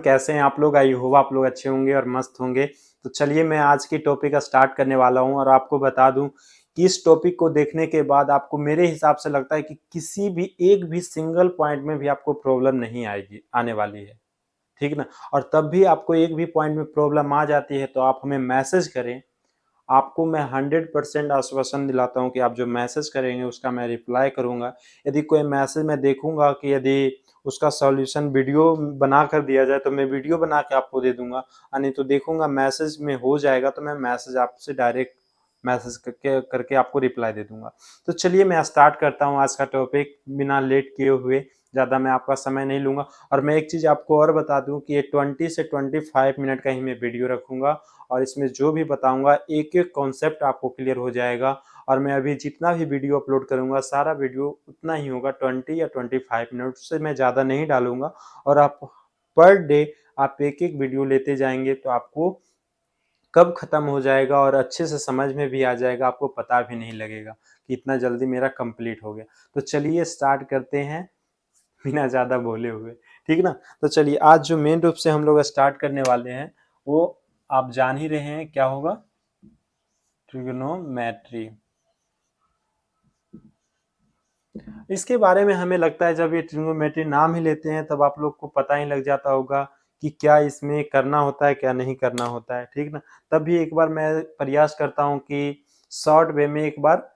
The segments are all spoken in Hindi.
कैसे हैं आप लोग? आई होप आप लोग अच्छे होंगे और मस्त होंगे। तो चलिए मैं आज की टॉपिक स्टार्ट करने वाला हूं और आपको बता दूं कि इस टॉपिक को देखने के बाद आपको मेरे हिसाब से लगता है कि किसी भी एक भी सिंगल पॉइंट में भी आपको प्रॉब्लम नहीं आएगी, आने वाली है, ठीक ना। और तब भी आपको एक भी पॉइंट में प्रॉब्लम आ जाती है तो आप हमें मैसेज करें। आपको मैं 100% आश्वासन दिलाता हूं कि आप जो मैसेज करेंगे उसका मैं रिप्लाई करूंगा। यदि कोई मैसेज मैं देखूंगा कि यदि उसका सॉल्यूशन वीडियो बना कर दिया जाए तो मैं वीडियो बना के आपको दे दूंगा, और नहीं तो देखूंगा मैसेज में हो जाएगा तो मैं मैसेज आपसे डायरेक्ट मैसेज करके आपको रिप्लाई दे दूंगा। तो चलिए मैं स्टार्ट करता हूँ आज का टॉपिक बिना लेट किए हुए। ज़्यादा मैं आपका समय नहीं लूँगा। और मैं एक चीज़ आपको और बता दूं कि ये 20 से 25 मिनट का ही मैं वीडियो रखूँगा और इसमें जो भी बताऊँगा एक एक कॉन्सेप्ट आपको क्लियर हो जाएगा। और मैं अभी जितना भी वीडियो अपलोड करूँगा सारा वीडियो उतना ही होगा, 20 या 25 मिनट से मैं ज़्यादा नहीं डालूँगा। और आप पर डे आप एक एक वीडियो लेते जाएंगे तो आपको कब खत्म हो जाएगा और अच्छे से समझ में भी आ जाएगा, आपको पता भी नहीं लगेगा कि इतना जल्दी मेरा कंप्लीट हो गया। तो चलिए स्टार्ट करते हैं बिना ज़्यादा बोले हुए, ठीक ना। तो चलिए आज जो मेन रूप से हम लोग स्टार्ट करने वाले हैं वो आप जान ही रहे हैं क्या होगा, ट्रिग्नोमेट्री। इसके बारे में हमें लगता है जब ये ट्रिग्नोमेट्री नाम ही लेते हैं तब आप लोग को पता ही लग जाता होगा कि क्या इसमें करना होता है क्या नहीं करना होता है, ठीक ना। तब भी एक बार मैं प्रयास करता हूँ कि शॉर्ट वे में एक बार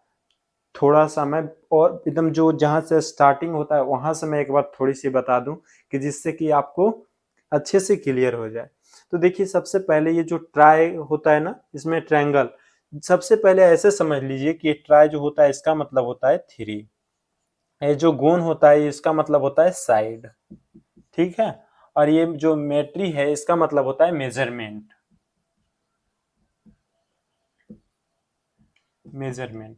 थोड़ा सा मैं और एकदम जो जहाँ से स्टार्टिंग होता है वहां से मैं एक बार थोड़ी सी बता दूं कि जिससे कि आपको अच्छे से क्लियर हो जाए। तो देखिए सबसे पहले ये जो ट्राई होता है ना, इसमें ट्रायंगल, सबसे पहले ऐसे समझ लीजिए कि ये ट्राई जो होता है इसका मतलब होता है 3, ये जो गोन होता है इसका मतलब होता है साइड, ठीक है। और ये जो मेट्री है इसका मतलब होता है मेजरमेंट, मेजरमेंट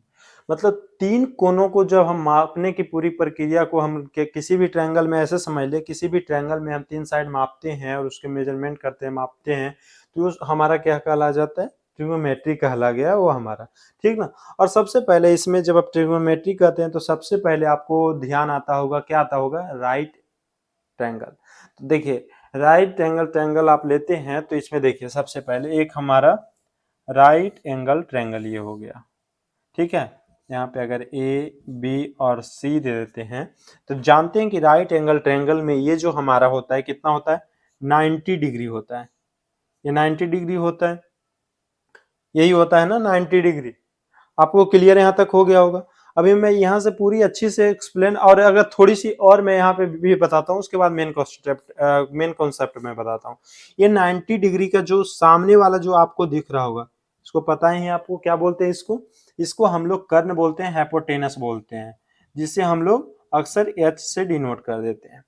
मतलब 3 कोनों को जब हम मापने की पूरी प्रक्रिया को हम किसी भी ट्रायंगल में ऐसे समझ ले, किसी भी ट्रायंगल में हम 3 साइड मापते हैं और उसके मेजरमेंट करते हैं, मापते हैं, तो हमारा क्या कहला जाता है, ट्रिग्नोमेट्री कहला गया वो हमारा, ठीक ना। और सबसे पहले इसमें जब आप ट्रिग्नोमेट्री कहते हैं तो सबसे पहले आपको ध्यान आता होगा, क्या आता होगा, राइट ट्रायंगल। तो देखिए राइट एंगल ट्रायंगल आप लेते हैं तो इसमें देखिए सबसे पहले एक हमारा राइट एंगल ट्रायंगल ये हो गया, ठीक है। यहाँ पे अगर ए बी और सी दे देते हैं तो जानते हैं कि राइट एंगल ट्रायंगल में ये जो हमारा होता है कितना होता है, 90 डिग्री होता है। ये 90 डिग्री होता है, यही होता है ना 90 डिग्री। आपको क्लियर यहाँ तक हो गया होगा। अभी मैं यहाँ से पूरी अच्छी से एक्सप्लेन, और अगर थोड़ी सी और मैं यहाँ पे भी बताता हूँ उसके बाद मेन कॉन्सेप्ट में बताता हूँ। ये 90 डिग्री का जो सामने वाला जो आपको दिख रहा होगा, इसको पता ही है आपको क्या बोलते हैं, इसको इसको हम लोग कर्ण बोलते हैं, हाइपोटेनस बोलते हैं, जिसे हम लोग अक्सर एच से डिनोट कर देते हैं।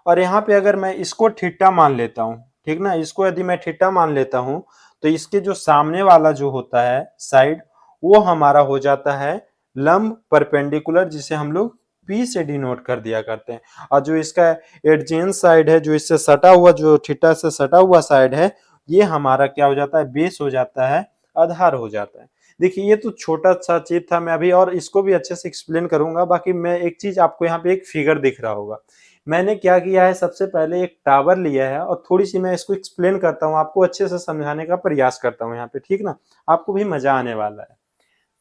और यहाँ पे अगर मैं इसको थीटा मान लेता हूँ, ठीक ना, इसको यदि मैं थीटा मान लेता हूँ तो इसके जो सामने वाला जो होता है साइड वो हमारा हो जाता है लंब परपेंडिकुलर, जिसे हम लोग P से डिनोट कर दिया करते हैं। और जो इसका एडजेंट साइड है, जो इससे सटा हुआ, जो थीटा से सटा हुआ साइड है, ये हमारा क्या हो जाता है, बेस हो जाता है, आधार हो जाता है। देखिए ये तो छोटा सा चीज था, मैं अभी और इसको भी अच्छे से एक्सप्लेन करूंगा। बाकी मैं एक चीज आपको यहाँ पे एक फिगर दिख रहा होगा, मैंने क्या किया है, सबसे पहले एक टावर लिया है और थोड़ी सी मैं इसको एक्सप्लेन करता हूँ, आपको अच्छे से समझाने का प्रयास करता हूँ यहाँ पे, ठीक ना, आपको भी मजा आने वाला है।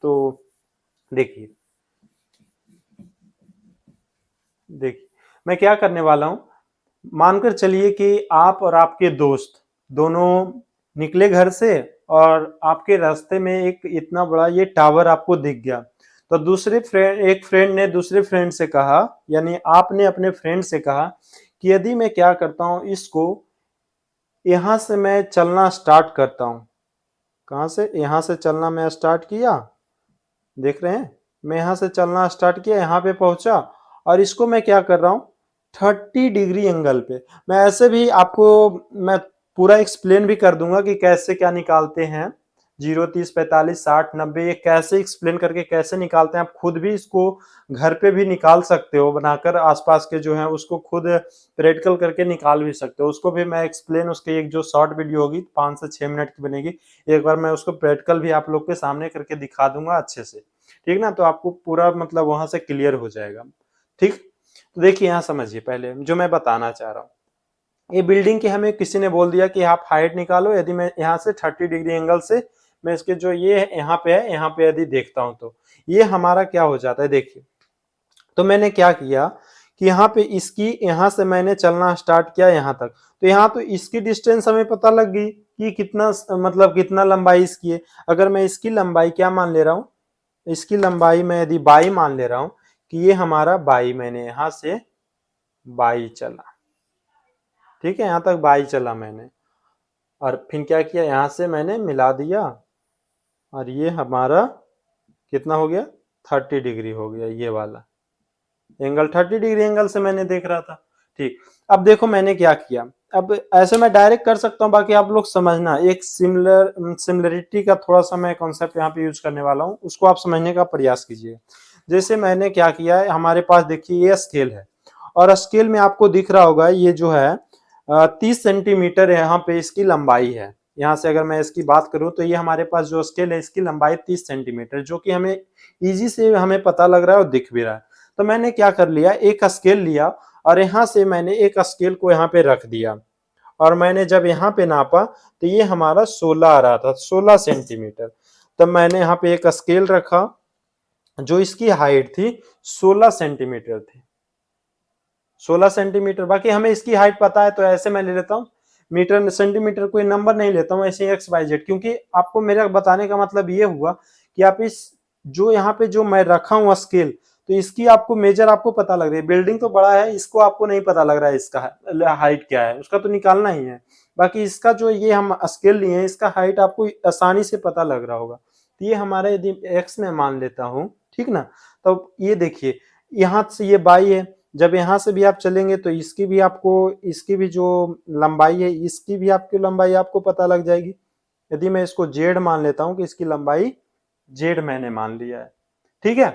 तो देखिए देखिए मैं क्या करने वाला हूँ, मानकर चलिए कि आप और आपके दोस्त दोनों निकले घर से और आपके रास्ते में एक इतना बड़ा ये टावर आपको दिख गया। तो एक फ्रेंड ने दूसरे फ्रेंड से कहा, यानी आपने अपने फ्रेंड से कहा कि यदि मैं क्या करता हूं, इसको यहां से मैं चलना स्टार्ट करता हूं। कहां से, यहां से चलना मैं स्टार्ट किया, देख रहे हैं, मैं यहां से चलना स्टार्ट किया, यहां पे पहुंचा और इसको मैं क्या कर रहा हूं, 30 डिग्री एंगल पे। मैं ऐसे भी आपको मैं पूरा एक्सप्लेन भी कर दूंगा कि कैसे क्या निकालते हैं, 0 30 45 60 90 ये कैसे एक्सप्लेन करके कैसे निकालते हैं। आप खुद भी इसको घर पे भी निकाल सकते हो, बनाकर आसपास के जो है उसको खुद प्रैक्टिकल करके निकाल भी सकते हो। उसको भी मैं एक्सप्लेन, उसके एक जो शॉर्ट वीडियो होगी 5 से 6 मिनट की बनेगी, एक बार मैं उसको प्रैक्टिकल भी आप लोग के सामने करके दिखा दूंगा अच्छे से, ठीक ना। तो आपको पूरा मतलब वहां से क्लियर हो जाएगा, ठीक। तो देखिए यहाँ समझिए पहले जो मैं बताना चाह रहा हूँ, ये बिल्डिंग की हमें किसी ने बोल दिया कि आप हाइट निकालो, यदि मैं यहाँ से 30 डिग्री एंगल से मैं इसके जो ये यहाँ पे है, यहाँ पे यदि देखता हूं तो ये हमारा क्या हो जाता है। देखिए, तो मैंने क्या किया कि यहाँ पे इसकी यहाँ से मैंने चलना स्टार्ट किया यहाँ तक, तो यहाँ तो इसकी डिस्टेंस हमें पता लग गई कि कितना मतलब कितना लंबाई इसकी है। अगर मैं इसकी लंबाई क्या मान ले रहा हूँ, इसकी लंबाई मैं यदि बाई मान ले रहा हूँ कि ये हमारा बाई, मैंने यहाँ से बाई चला, ठीक है, यहाँ तक बाई चला मैंने, और फिर क्या किया, यहाँ से मैंने मिला दिया और ये हमारा कितना हो गया, 30 डिग्री हो गया। ये वाला एंगल 30 डिग्री एंगल से मैंने देख रहा था। ठीक, अब देखो मैंने क्या किया, अब ऐसे मैं डायरेक्ट कर सकता हूँ, बाकी आप लोग समझना, एक सिमिलरिटी का थोड़ा सा मैं कॉन्सेप्ट यहाँ पे यूज करने वाला हूँ, उसको आप समझने का प्रयास कीजिए। जैसे मैंने क्या किया है, हमारे पास देखिए ये स्केल है, और स्केल में आपको दिख रहा होगा ये जो है 30 सेंटीमीटर यहाँ पे इसकी लंबाई है। यहाँ से अगर मैं इसकी बात करूं तो ये हमारे पास जो स्केल है इसकी लंबाई 30 सेंटीमीटर, जो कि हमें इजी से हमें पता लग रहा है और दिख भी रहा है। तो मैंने क्या कर लिया, एक स्केल लिया और यहाँ से मैंने एक स्केल को यहाँ पे रख दिया, और मैंने जब यहाँ पे नापा तो ये हमारा 16 आ रहा था, 16 सेंटीमीटर। तब मैंने यहाँ पे एक स्केल रखा जो इसकी हाइट थी 16 सेंटीमीटर थी, 16 सेंटीमीटर। बाकी हमें इसकी हाइट पता है तो ऐसे मैं ले लेता हूँ मीटर सेंटीमीटर, कोई नंबर नहीं लेता हूँ, ऐसे एक्स वाई जेड, क्योंकि आपको मेरा बताने का मतलब ये हुआ कि आप इस जो यहाँ पे जो मैं रखा हूँ स्केल, तो इसकी आपको मेजर आपको पता लग रही है। बिल्डिंग तो बड़ा है, इसको आपको नहीं पता लग रहा है इसका हाइट क्या है, उसका तो निकालना ही है। बाकी इसका जो ये हम स्केल लिए हैं इसका हाइट आपको आसानी से पता लग रहा होगा। तो ये हमारा यदि एक्स में मान लेता हूँ, ठीक ना, तो ये देखिए यहाँ से ये बाई है, जब यहाँ से भी आप चलेंगे तो इसकी भी आपको, इसकी भी जो लंबाई है इसकी भी आपकी लंबाई आपको पता लग जाएगी। यदि मैं इसको जेड मान लेता हूं कि इसकी लंबाई जेड मैंने मान लिया है, ठीक है।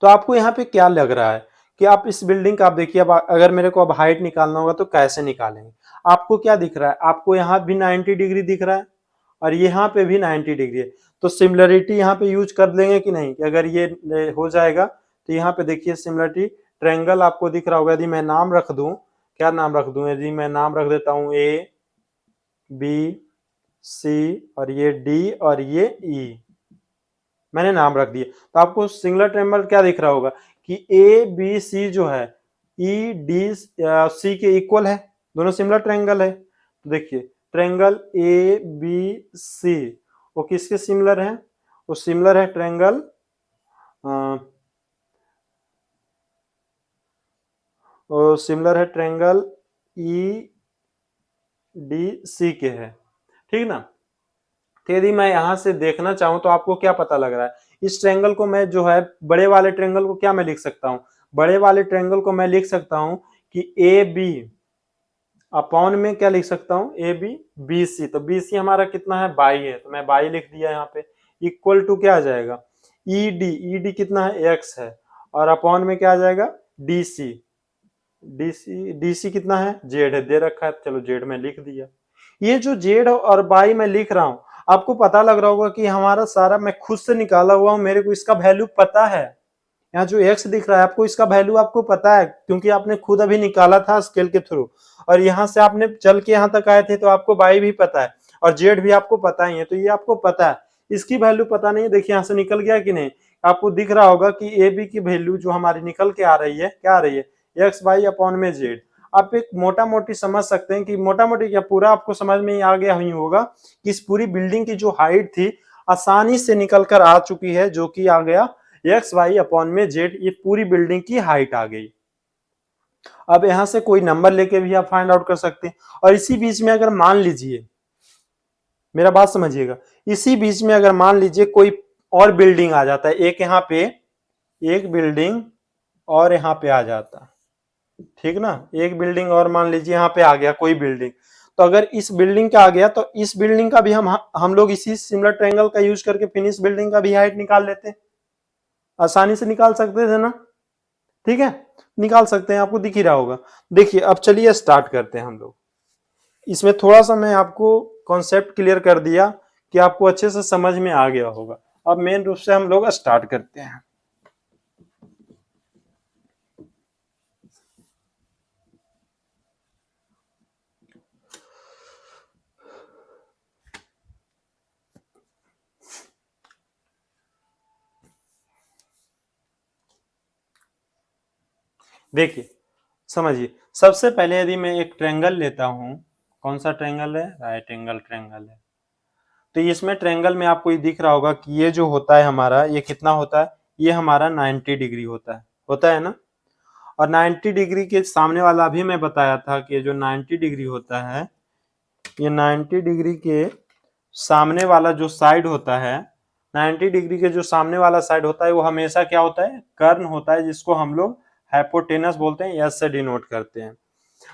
तो आपको यहाँ पे क्या लग रहा है कि आप इस बिल्डिंग का, आप देखिए, अब अगर मेरे को अब हाइट निकालना होगा तो कैसे निकालेंगे। आपको क्या दिख रहा है, आपको यहाँ भी 90 डिग्री दिख रहा है और यहाँ पे भी 90 डिग्री है, तो सिमिलरिटी यहाँ पे यूज कर लेंगे कि नहीं, कि अगर ये हो जाएगा तो यहाँ पे देखिए सिमिलरिटी ट्रायंगल आपको दिख रहा होगा। यदि मैं नाम रख दूं, क्या नाम रख दूं, यदि मैं नाम रख देता हूं ए बी सी और ये डी और ये ई, मैंने नाम रख दिया, तो आपको सिंगुलर ट्रायंगल क्या दिख रहा होगा कि ए बी सी जो है ई डी सी के इक्वल है, दोनों सिमिलर ट्रायंगल है। तो देखिए ट्रायंगल ए बी सी वो किसके सिमिलर है, वो सिमिलर है ट्रायंगल सिमिलर है ट्रायंगल ई डी सी के है, ठीक ना। तो यदि मैं यहां से देखना चाहूं तो आपको क्या पता लग रहा है, इस ट्रायंगल को मैं जो है बड़े वाले ट्रायंगल को क्या मैं लिख सकता हूं, बड़े वाले ट्रायंगल को मैं लिख सकता हूं कि ए बी अपॉन में क्या लिख सकता हूं, ए बी बी सी, तो बी सी हमारा कितना है, बाई है, तो मैं बाई लिख दिया यहाँ पे, इक्वल टू क्या आ जाएगा, ई डी कितना है, एक्स है, और अपॉन में क्या आ जाएगा, डी सी, डी सी कितना है, जेड है, दे रखा है, चलो जेड में लिख दिया। ये जो जेड और बाई मैं लिख रहा हूं, आपको पता लग रहा होगा कि हमारा सारा मैं खुद से निकाला हुआ हूं, मेरे को इसका वैल्यू पता है। यहाँ जो एक्स दिख रहा है आपको, इसका वैल्यू आपको पता है क्योंकि आपने खुद अभी निकाला था स्केल के थ्रू, और यहाँ से आपने चल के यहाँ तक आए थे, तो आपको बाई भी पता है और जेड भी आपको पता ही है, तो ये आपको पता है। इसकी वैल्यू पता नहीं है, देखिए यहाँ से निकल गया कि नहीं, आपको दिख रहा होगा कि ए बी की वैल्यू जो हमारी निकल के आ रही है, क्या आ रही है, एक्स वाई अपॉन में जेड। आप एक मोटा मोटी समझ सकते हैं कि मोटा मोटी क्या, पूरा आपको समझ में आ गया ही होगा कि इस पूरी बिल्डिंग की जो हाइट थी आसानी से निकल कर आ चुकी है, जो कि आ गया एक्स वाई अपॉन में जेड, ये पूरी बिल्डिंग की हाइट आ गई। अब यहां से कोई नंबर लेके भी आप फाइंड आउट कर सकते हैं। और इसी बीच में अगर मान लीजिए, मेरा बात समझिएगा, इसी बीच में अगर मान लीजिए कोई और बिल्डिंग आ जाता है, एक यहाँ पे एक बिल्डिंग और यहाँ पे आ जाता, ठीक ना, एक बिल्डिंग और मान लीजिए यहाँ पे आ गया कोई बिल्डिंग, तो अगर इस बिल्डिंग का आ गया तो इस बिल्डिंग का भी हम लोग इसी सिमिलर ट्रायंगल का यूज करके फिनिश बिल्डिंग का भी हाइट निकाल लेते हैं, आसानी से निकाल सकते थे ना, ठीक है, निकाल सकते हैं, आपको दिख ही रहा होगा। देखिए अब चलिए स्टार्ट करते हैं हम लोग। इसमें थोड़ा सा मैं आपको कॉन्सेप्ट क्लियर कर दिया कि आपको अच्छे से समझ में आ गया होगा। अब मेन रूप से हम लोग स्टार्ट करते हैं। देखिए समझिए, सबसे पहले यदि मैं एक ट्रायंगल लेता हूं, कौन सा ट्रायंगल है, राइट एंगल ट्रायंगल है। तो इसमें ट्रायंगल में आपको ये दिख रहा होगा कि ये जो होता है हमारा, ये कितना होता है, ये हमारा 90 डिग्री होता है ना। और 90 डिग्री के सामने वाला भी मैं बताया था कि ये जो 90 डिग्री होता है, ये 90 डिग्री के सामने वाला जो साइड होता है, 90 डिग्री के जो सामने वाला साइड होता है वो हमेशा क्या होता है, कर्न होता है, जिसको हम लोग हाइपोटेनस बोलते हैं, एस से डिनोट करते हैं।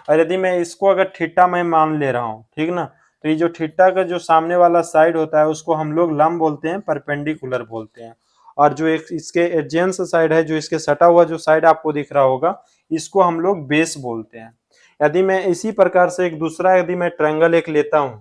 और यदि मैं इसको अगर थीटा मैं मान ले रहा हूँ, ठीक ना, तो ये जो थीटा का जो सामने वाला साइड होता है उसको हम लोग लंब बोलते हैं, परपेंडिकुलर बोलते हैं। और जो एक इसके एडजेंस साइड है, जो इसके सटा हुआ जो साइड आपको दिख रहा होगा, इसको हम लोग बेस बोलते हैं। यदि मैं इसी प्रकार से एक दूसरा यदि मैं ट्रायंगल एक लेता हूं,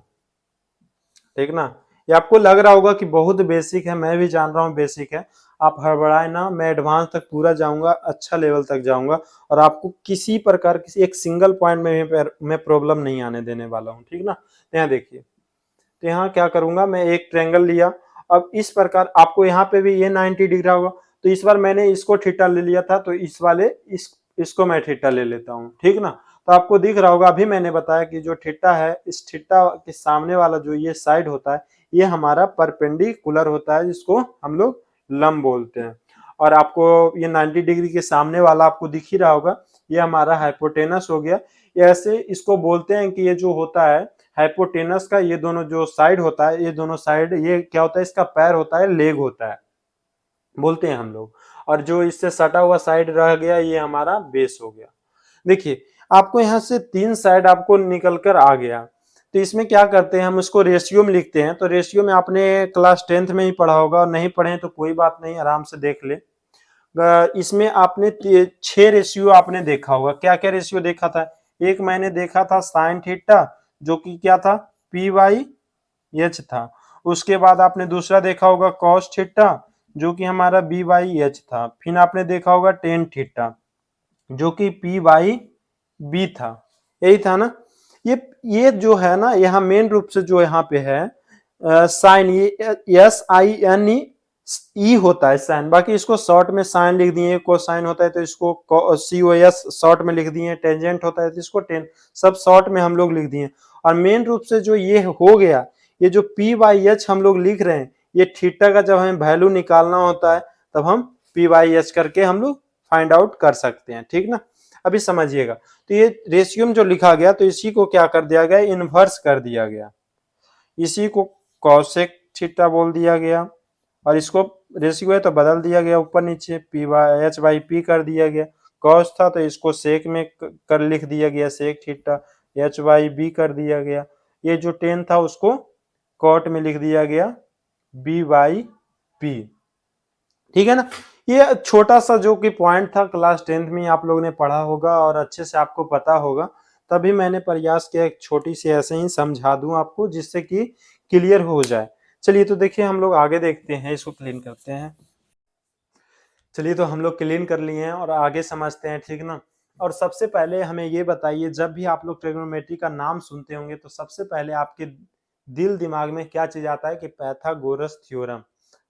ठीक ना, ये आपको लग रहा होगा कि बहुत बेसिक है, मैं भी जान रहा हूँ बेसिक है, आप हड़बड़ाए ना, मैं एडवांस तक पूरा जाऊंगा, अच्छा लेवल तक जाऊंगा, और आपको किसी प्रकार किसी एक सिंगल पॉइंट में मैं प्रॉब्लम नहीं आने देने वाला हूँ, ठीक ना। तो यहाँ देखिए, तो यहाँ क्या करूंगा, मैं एक ट्रायंगल लिया, अब इस प्रकार आपको यहाँ पे भी ये 90 डिग्री होगा, तो इस बार मैंने इसको थीटा ले लिया था, तो इस वाले इसको मैं थीटा ले लेता हूँ, ठीक ना। तो आपको दिख रहा होगा, अभी मैंने बताया कि जो थीटा है, इस थीटा के सामने वाला जो ये साइड होता है, ये हमारा परपेंडिकुलर होता है, जिसको हम लोग लंब बोलते हैं। और आपको ये 90 डिग्री के सामने वाला आपको दिख ही रहा होगा, ये हमारा हाइपोटेनस हो गया। ऐसे इसको बोलते हैं कि ये जो होता है हाइपोटेनस का, ये दोनों जो साइड होता है, ये दोनों साइड, ये क्या होता है, इसका पैर होता है, लेग होता है, बोलते हैं हम लोग। और जो इससे सटा हुआ साइड रह गया, ये हमारा बेस हो गया। देखिए, आपको यहाँ से 3 साइड आपको निकल कर आ गया, तो इसमें क्या करते हैं, हम इसको रेशियो में लिखते हैं। तो रेशियो में आपने क्लास 10th में ही पढ़ा होगा, और नहीं पढ़े तो कोई बात नहीं, आराम से देख ले। इसमें आपने 6 रेशियो आपने देखा होगा। क्या क्या रेशियो देखा था, एक मैंने देखा था साइन थीटा, जो कि क्या था, पी वाई एच था। उसके बाद आपने दूसरा देखा होगा कॉस थीटा, जो कि हमारा बी वाई एच था। फिर आपने देखा होगा टेन थीटा, जो कि पी वाई बी था, यही था ना। ये जो है ना, यहाँ मेन रूप से जो यहाँ पे है साइन, ये एस आई एन ई होता है साइन, बाकी इसको शॉर्ट में साइन लिख दिए, कोसाइन होता है तो इसको सी ओ एस शॉर्ट में लिख दिए, टेंजेंट होता है तो इसको टेन, सब शॉर्ट में हम लोग लिख दिए। और मेन रूप से जो ये हो गया, ये जो पी वाई एच हम लोग लिख रहे हैं, ये थीटा का जब हमें वैल्यू निकालना होता है, तब हम पी वाई एच करके हम लोग फाइंड आउट कर सकते हैं, ठीक ना। अभी समझिएगा, तो ये रेशियो में जो लिखा गया, तो इसी को क्या कर दिया गया, इन्वर्स कर दिया गया, इसी को कॉसेक थीटा बोल दिया गया। और इसको रेशियो है तो बदल दिया गया, ऊपर नीचे P Y H by P कर दिया गया। कॉस था तो इसको सेक में कर लिख दिया गया, sec theta, H by B कर दिया गया। ये जो टेन था उसको कॉट में लिख दिया गया, बी वाई पी, ठीक है ना। ये छोटा सा जो कि पॉइंट था, क्लास 10th में आप लोगों ने पढ़ा होगा और अच्छे से आपको पता होगा, तभी मैंने प्रयास किया एक छोटी सी ऐसे ही समझा दूं आपको, जिससे कि क्लियर हो जाए। चलिए, तो देखिए हम लोग आगे देखते हैं, इसको क्लीन करते हैं। चलिए, तो हम लोग क्लीन कर लिए हैं और आगे समझते हैं, ठीक ना। और सबसे पहले हमें ये बताइए, जब भी आप लोग ट्रिग्नोमेट्री का नाम सुनते होंगे, तो सबसे पहले आपके दिल दिमाग में क्या चीज आता है, कि पाइथागोरस थ्योरम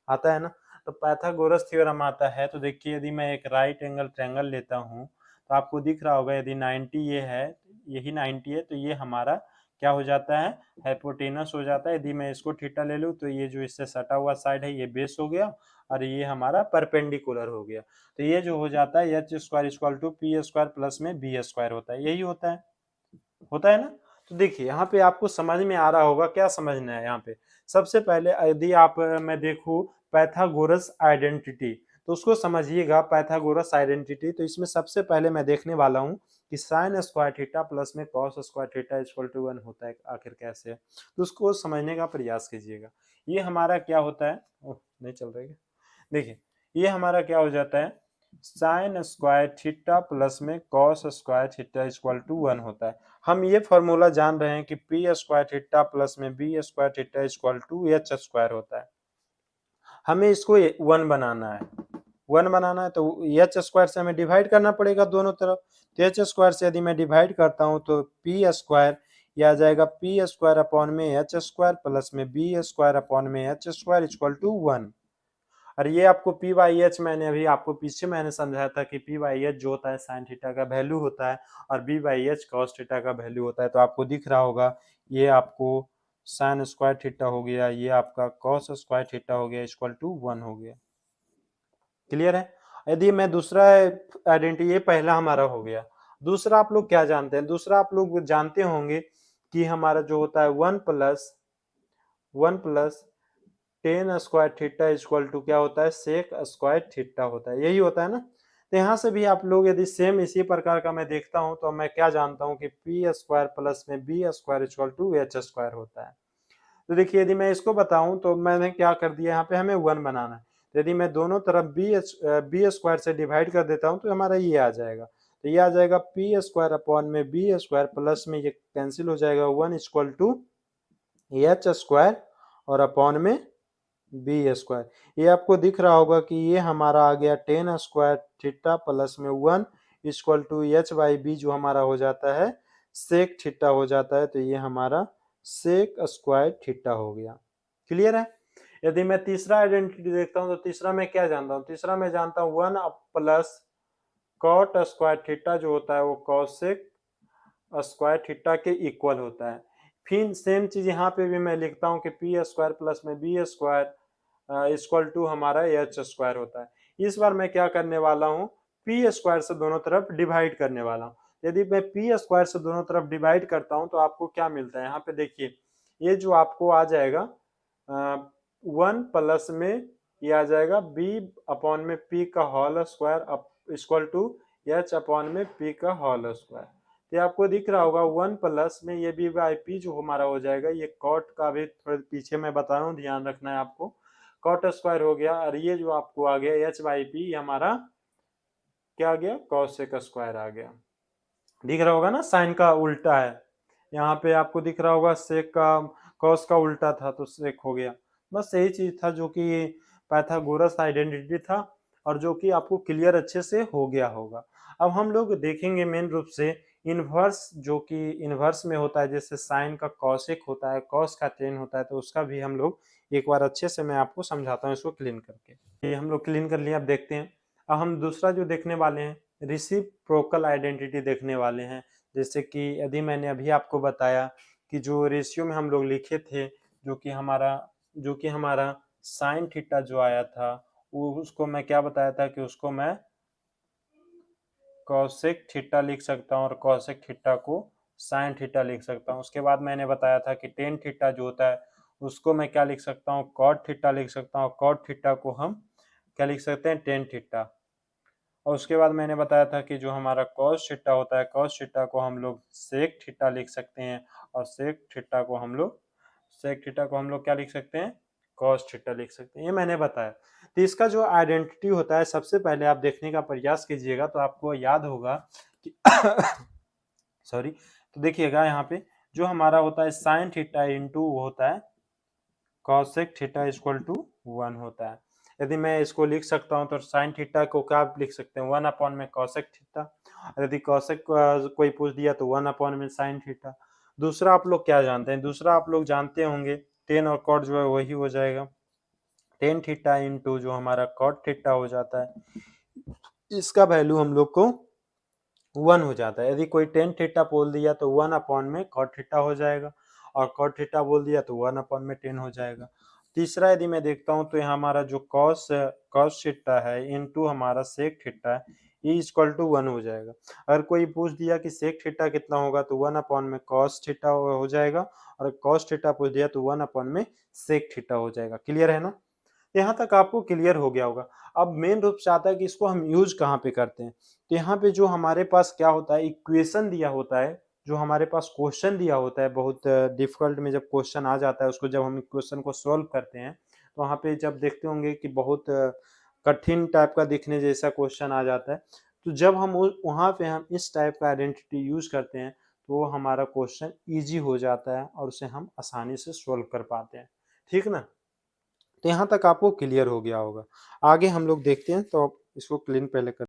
आता है ना। तो पाइथागोरस थ्योरम आता है, तो देखिए यदि मैं एक राइट एंगल ट्रायंगल लेता हूँ, तो आपको दिख रहा होगा, यदि 90 ये है, यही 90 है, तो ये हमारा क्या हो जाता है, हाइपोटेनस हो जाता है। यदि मैं इसको थीटा ले लूँ, तो ये जो इससे सटा हुआ साइड है, ये बेस हो गया, और ये हमारा परपेंडिकुलर हो गया। तो ये जो हो जाता है, H square equal to P square plus में बी स्क्वायर होता है, यही होता है ना। तो देखिए यहाँ पे आपको समझ में आ रहा होगा, क्या समझना है यहाँ पे। सबसे पहले यदि आप मैं देखूं पाइथागोरस आइडेंटिटी, तो उसको समझिएगा, पाइथागोरस आइडेंटिटी। तो इसमें सबसे पहले मैं देखने वाला हूँ कि साइन स्क्वायर थीटा प्लस में cos square theta equal to 1 होता है, आखिर कैसे है, तो उसको समझने का प्रयास कीजिएगा। ये हमारा क्या होता है, नहीं चल रहा है, देखिए ये हमारा क्या हो जाता है, साइन स्क्वायर थीटा प्लस में cos square theta equal to 1 होता है। हम ये फॉर्मूला जान रहे हैं कि पी स्क्वायर थीटा प्लस में B square theta equal to H square होता है। हमें इसको 1 बनाना है, 1 बनाना है, तो एच स्क्वायर से हमें डिवाइड करना पड़ेगा दोनों तरफ। तो एच स्क्वायर से यदि मैं डिवाइड करता हूँ, तो पी स्क्वायर यह आ जाएगा पी स्क्वायर अपॉन में एच स्क्वायर प्लस में बी स्क्वायर अपॉन में एच स्क्वायर इक्वल टू 1। और ये आपको पी बाई एच मैंने अभी आपको पीछे मैंने समझाया था कि पी बाई एच जो होता है साइन थीटा का वैल्यू होता है और B by H cos theta का वैल्यू होता है। तो आपको दिख रहा होगा ये आपको साइन स्क्वायर थीटा हो गया, ये आपका कॉस स्क्वायर थीटा हो गया इक्वल टू 1 हो गया। क्लियर है। यदि मैं दूसरा आइडेंटिटी, ये पहला हमारा हो गया। दूसरा आप लोग क्या जानते हैं, दूसरा आप लोग जानते होंगे कि हमारा जो होता है 1 plus tan square theta equal to क्या होता है सेक स्क्वायर थीटा होता है, यही होता है ना। तो यहाँ से भी आप लोग यदि सेम इसी प्रकार का मैं देखता हूँ तो मैं क्या जानता हूँ कि पी स्क्वायर प्लस में B square equal to H square होता है। तो देखिए यदि मैं इसको बताऊं तो मैंने क्या कर दिया, यहाँ पे हमें 1 बनाना है। तो यदि मैं दोनों तरफ बी स्क्वायर से डिवाइड कर देता हूं तो हमारा ये आ जाएगा। तो ये आ जाएगा पी स्क्वायर अपॉन में बी स्क्वायर प्लस में ये कैंसिल हो जाएगा 1 इक्वल टू एच स्क्वायर और अपॉन में बी स्क्वायर। ये आपको दिख रहा होगा कि ये हमारा आ गया टेन स्क्वायर थीटा प्लस में 1 equal to H by B जो हमारा हो जाता है सेक थीटा हो जाता है। तो ये हमारा सेक स्क्वायर थीटा हो गया। क्लियर है। यदि मैं तीसरा आइडेंटिटी देखता हूं तो तीसरा मैं क्या जानता हूं, तीसरा मैं जानता हूं 1 प्लस कॉट स्क्वायर थीटा जो होता है वो कॉसेक स्क्वायर थीटा के इक्वल होता है। फिर सेम चीज यहाँ पे भी मैं लिखता हूँ कि पी स्क्वायर प्लस में बी स्क्वायर इक्वल टू हमारा एच स्क्वायर होता है। इस बार मैं क्या करने वाला हूँ, पी स्क्वायर से दोनों तरफ डिवाइड करने वाला हूँ। यदि मैं पी स्क्वायर से दोनों तरफ डिवाइड करता हूँ तो आपको क्या मिलता है, यहाँ पे देखिए ये जो आपको आ जाएगा 1 प्लस में ये आ जाएगा बी अपॉन में पी का whole square equal to H upon में पी का होल स्क्वायर। तो आपको दिख रहा होगा 1 प्लस में ये बी बाई पी जो हमारा हो जाएगा, ये कॉट का भी थोड़े पीछे मैं बता रहा हूँ ध्यान रखना है आपको, कॉट स्क्वायर हो गया और ये जो आपको आ गया एच बाई पी हमारा क्या आ गया कॉसेक स्क्वायर आ गया। दिख रहा होगा ना साइन का उल्टा है, यहाँ पे आपको दिख रहा होगा सेक का कॉस का उल्टा था तो सेक हो गया। बस यही चीज था जो कि पाइथागोरस आइडेंटिटी था और जो कि आपको क्लियर अच्छे से हो गया होगा। अब हम लोग देखेंगे मेन रूप से इनवर्स, जो कि इनवर्स में होता है, जैसे साइन का कॉसेक होता है, कॉस का टेन होता है, तो उसका भी हम लोग एक बार अच्छे से मैं आपको समझाता हूँ इसको क्लीन करके। ये हम लोग क्लीन कर लिया। अब देखते हैं, अब हम दूसरा जो देखने वाले हैं रेसिप्रोकल आइडेंटिटी देखने वाले हैं। जैसे कि यदि मैंने अभी आपको बताया कि जो रेशियो में हम लोग लिखे थे जो कि हमारा साइन थीटा जो आया था वो उसको मैं क्या बताया था कि उसको मैं कॉसेक थीटा लिख सकता हूँ और कॉसेक थीटा को साइन थीटा लिख सकता हूँ। उसके बाद मैंने बताया था कि टेन थीटा जो होता है उसको मैं क्या लिख सकता हूँ कॉट थीटा लिख सकता हूँ, कॉट थीटा को हम क्या लिख सकते हैं टेन थीटा। और उसके बाद मैंने बताया था कि जो हमारा कॉस थीटा होता है कॉस थीटा को हम लोग सेक थीटा लिख सकते हैं और सेक थीटा को हम लोग क्या लिख सकते हैं कॉस थीटा लिख सकते हैं, ये मैंने बताया। तो इसका जो आइडेंटिटी होता है सबसे पहले आप देखने का प्रयास कीजिएगा तो आपको याद होगा कि सॉरी, तो देखिएगा यहाँ पे जो हमारा होता है साइन थीटा इंटू होता है कॉसेक थीटा इक्वल टू 1 होता है। यदि मैं इसको लिख सकता हूं तो साइन थीटा को क्या लिख सकते हैं 1 अपॉन में कॉसेक थीटा। यदि कॉसेक कोई पूछ दिया तो 1 अपॉन में साइन थीटा। दूसरा आप लोग क्या जानते हैं, दूसरा आप लोग जानते होंगे टेन और कॉट जो है वही हो जाएगा टेन थीटा इंटू जो हमारा कॉट थीटा हो जाता है, इसका वैल्यू हम लोग को 1 हो जाता है। यदि कोई टेन थीटा बोल दिया तो 1 अपॉन में कॉट थीटा हो जाएगा और कॉट थीटा बोल दिया तो 1 अपॉन में 10 हो जाएगा। तीसरा यदि मैं देखता हूं तो यहाँ हमारा जो कॉस कॉस थीटा है इनटू हमारा सेक थीटा है ये इक्वल टू 1 हो जाएगा। अगर कोई पूछ दिया कि सेक थीटा कितना होगा तो 1 अपॉन में कॉस थीटा हो जाएगा और कॉस थीटा पूछ दिया तो 1 अपॉन में सेक थीटा हो जाएगा। क्लियर है ना, यहाँ तक आपको क्लियर हो गया होगा। अब मेन रूप से आता है कि इसको हम यूज कहाँ पे करते हैं। तो यहाँ पे जो हमारे पास क्या होता है इक्वेशन दिया होता है, जो हमारे पास क्वेश्चन दिया होता है बहुत डिफिकल्ट में जब क्वेश्चन आ जाता है उसको जब हम इक्वेशन को सॉल्व करते हैं तो वहाँ पे जब देखते होंगे कि बहुत कठिन टाइप का दिखने जैसा क्वेश्चन आ जाता है, तो जब हम वहाँ पे हम इस टाइप का आइडेंटिटी यूज करते हैं तो वो हमारा क्वेश्चन ईजी हो जाता है और उसे हम आसानी से सोल्व कर पाते हैं। ठीक ना, तो यहाँ तक आपको क्लियर हो गया होगा। आगे हम लोग देखते हैं, तो इसको क्लीन पहले कर